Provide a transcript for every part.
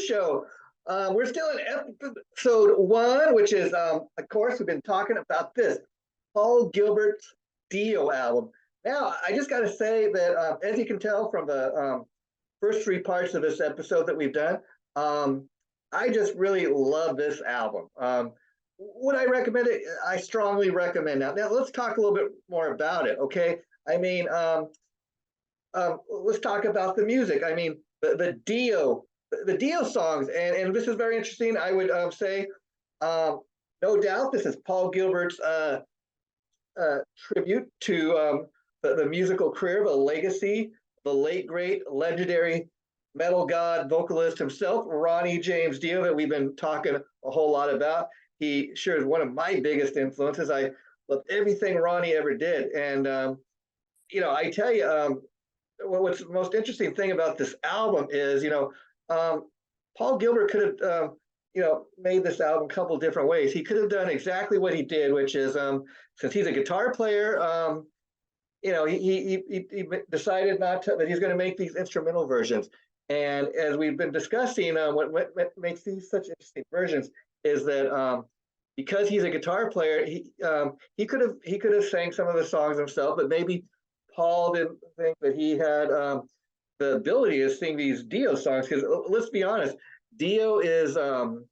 Show. We're still in episode one, which is, of course, we've been talking about this Paul Gilbert's Dio album. Now, I just got to say that, as you can tell from the first three parts of this episode that we've done, I just really love this album. Would I recommend it? I strongly recommend it. Now, let's talk a little bit more about it, okay? I mean, let's talk about the music. I mean, the Dio songs, and this is very interesting. I would say, no doubt, this is Paul Gilbert's tribute to the musical career, the legacy, the late great legendary metal god vocalist himself, Ronnie James Dio, that we've been talking a whole lot about. He sure is one of my biggest influences. I love everything Ronnie ever did, and I tell you, what's the most interesting thing about this album is, Paul Gilbert could have, made this album a couple different ways. He could have done exactly what he did, which is, since he's a guitar player, he decided not to, that he's going to make these instrumental versions. And as we've been discussing, what makes these such interesting versions is that because he's a guitar player, he could have sang some of the songs himself, but maybe Paul didn't think that he had the ability to sing these Dio songs, because let's be honest, Dio is, many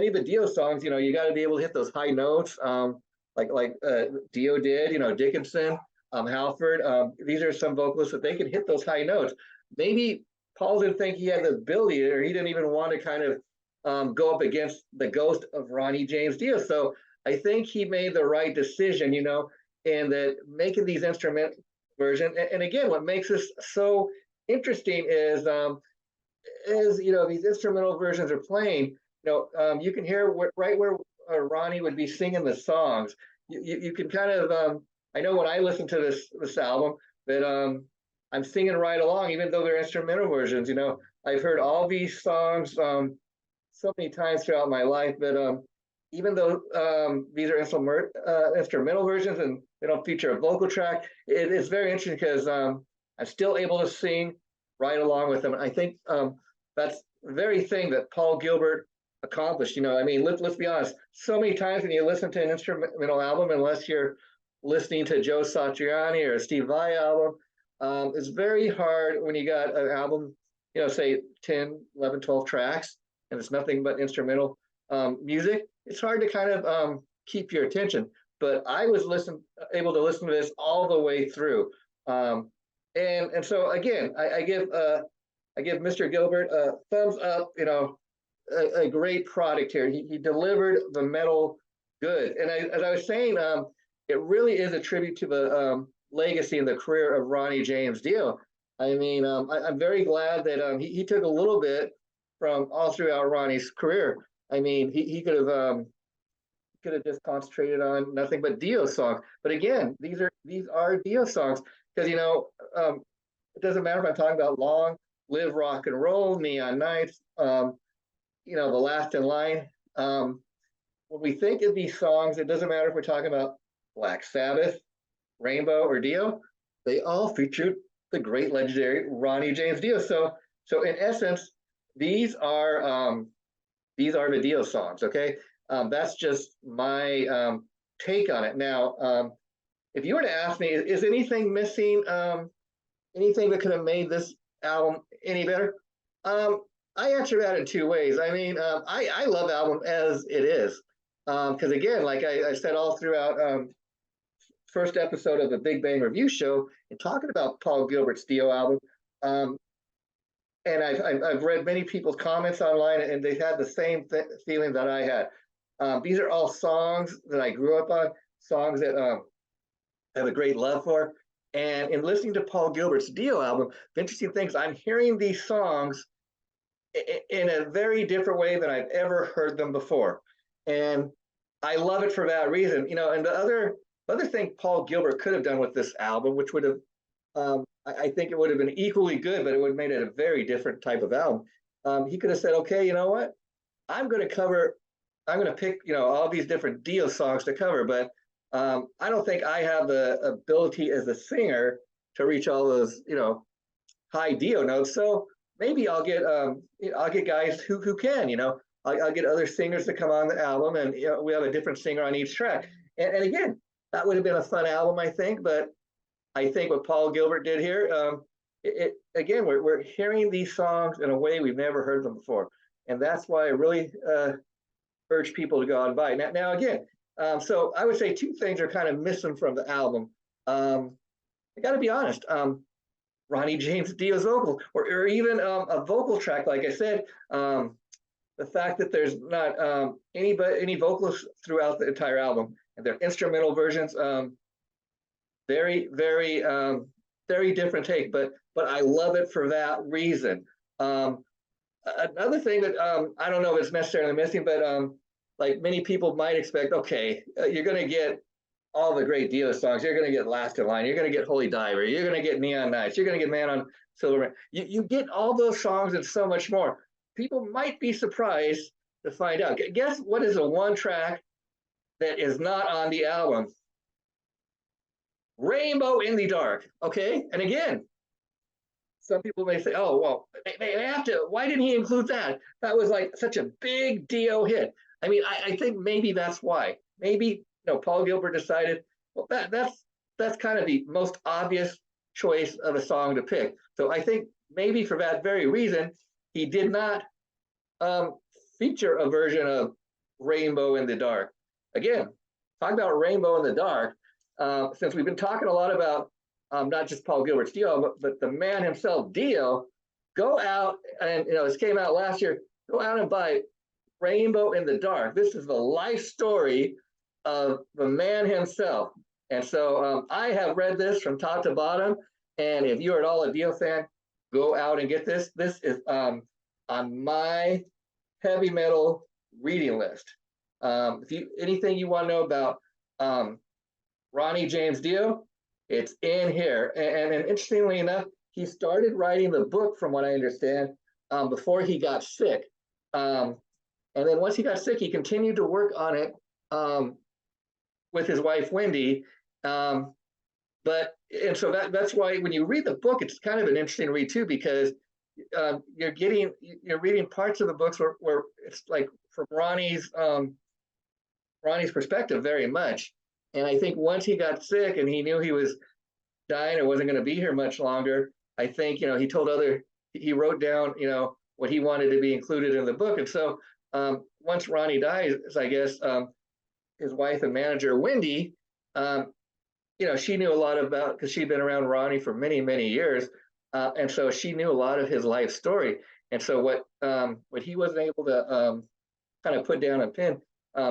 of the Dio songs, you got to be able to hit those high notes, like Dio did, Dickinson, Halford. These are some vocalists that they can hit those high notes. Maybe Paul didn't think he had the ability, or he didn't even want to kind of go up against the ghost of Ronnie James Dio. So I think he made the right decision, and that making these instrument version. And again, what makes this so interesting is these instrumental versions are playing. You can hear right where Ronnie would be singing the songs. You can kind of I know when I listen to this album that I'm singing right along, even though they're instrumental versions. I've heard all these songs so many times throughout my life that even though these are instrumental versions and they don't feature a vocal track, it's very interesting because I'm still able to sing right along with them. I think that's the very thing that Paul Gilbert accomplished. Let's be honest. So many times when you listen to an instrumental album, unless you're listening to Joe Satriani or a Steve Vai album, it's very hard when you got an album, say 10, 11, 12 tracks, and it's nothing but instrumental music. It's hard to kind of keep your attention. But I was able to listen to this all the way through. And so again, I give Mr. Gilbert a thumbs up. A great product here. He delivered the metal good. And as I was saying, it really is a tribute to the legacy and the career of Ronnie James Dio. I'm very glad that he took a little bit from all throughout Ronnie's career. He could have just concentrated on nothing but Dio songs. But again, these are Dio songs because it doesn't matter if I'm talking about Long Live Rock and Roll, Neon Nights, The Last in Line. When we think of these songs, it doesn't matter if we're talking about Black Sabbath, Rainbow, or Dio. They all featured the great legendary Ronnie James Dio. So in essence, these are the Dio songs. Okay, that's just my take on it. Now, if you were to ask me, is anything missing? Anything that could have made this album any better? I answer that in two ways. I love the album as it is, because again, like I said all throughout first episode of the Big Bang Review Show, and talking about Paul Gilbert's Dio album, and I've read many people's comments online, and they've had the same feeling that I had. These are all songs that I grew up on, songs that I have a great love for. And in listening to Paul Gilbert's Dio album, the interesting thing is I'm hearing these songs in a very different way than I've ever heard them before. And I love it for that reason. And the other thing Paul Gilbert could have done with this album, which would have, I think it would have been equally good, but it would have made it a very different type of album. He could have said, okay, you know what? I'm going to pick, all these different Dio songs to cover, but I don't think I have the ability as a singer to reach all those, high Dio notes. So maybe I'll get guys who can, I'll get other singers to come on the album, and we have a different singer on each track. And again, that would have been a fun album, I think. But I think what Paul Gilbert did here, again, we're hearing these songs in a way we've never heard them before, and that's why I really urge people to go out and buy it. Now again, so I would say two things are kind of missing from the album. I got to be honest. Ronnie James Dio's vocal, or even a vocal track, like I said, the fact that there's not any vocalists throughout the entire album, and they're instrumental versions, very, very, very different take, but I love it for that reason. Another thing that I don't know if it's necessarily missing, but like many people might expect, okay, you're going to get all the great Dio songs. You're going to get Last in Line. You're going to get Holy Diver. You're going to get Neon Nights. You're going to get Man on Silver. You get all those songs and so much more. People might be surprised to find out. Guess what is the one track that is not on the album? Rainbow in the Dark. Okay, and again, some people may say, "Oh, well, they have to. Why didn't he include that? That was like such a big Dio hit." I mean, I think maybe that's why. Maybe Paul Gilbert decided, well, that's kind of the most obvious choice of a song to pick. So I think maybe for that very reason, he did not feature a version of Rainbow in the Dark. Again, talk about Rainbow in the Dark. Since we've been talking a lot about not just Paul Gilbert's Dio, but the man himself, Dio, go out and, this came out last year, go out and buy Rainbow in the Dark. This is the life story of the man himself. And so I have read this from top to bottom. And if you're at all a Dio fan, go out and get this. This is on my heavy metal reading list. If anything you want to know about Ronnie James Dio, it's in here. And interestingly enough, he started writing the book, from what I understand, before he got sick. And then once he got sick, he continued to work on it with his wife, Wendy. And so that's why when you read the book, it's kind of an interesting read too, because you're reading parts of the books where it's like from Ronnie's perspective very much. And I think once he got sick and he knew he was dying or wasn't going to be here much longer, I think, he wrote down, what he wanted to be included in the book. And so once Ronnie dies, I guess his wife and manager, Wendy, she knew a lot about, because she'd been around Ronnie for many, many years. And so she knew a lot of his life story. And so what he wasn't able to kind of put down a pin,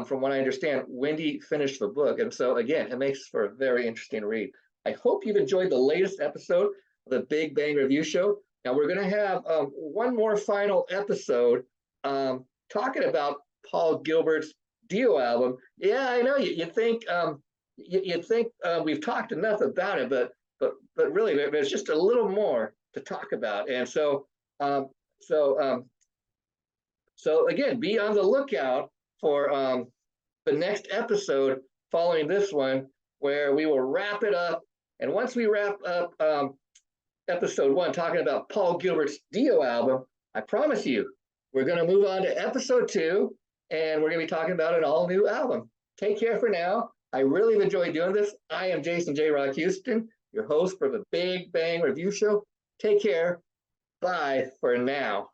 from what I understand, Wendy finished the book. And so, again, it makes for a very interesting read. I hope you've enjoyed the latest episode of the Big Bang Review Show. Now, we're going to have one more final episode talking about Paul Gilbert's Dio album. Yeah, I know you'd think we've talked enough about it, but really there's just a little more to talk about. And so again, be on the lookout for the next episode following this one, where we will wrap it up. And once we wrap up episode 1, talking about Paul Gilbert's Dio album, I promise you, we're going to move on to episode 2, and we're going to be talking about an all-new album. Take care for now. I really have enjoyed doing this. I am Jason J. Rock Houston, your host for the Big Bang Review Show. Take care. Bye for now.